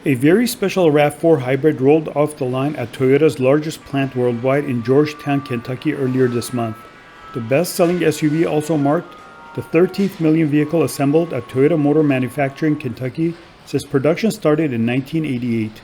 A very special RAV4 Hybrid rolled off the line at Toyota's largest plant worldwide in Georgetown, Kentucky earlier this month. The best-selling SUV also marked the 13th million vehicle assembled at Toyota Motor Manufacturing, Kentucky since production started in 1988.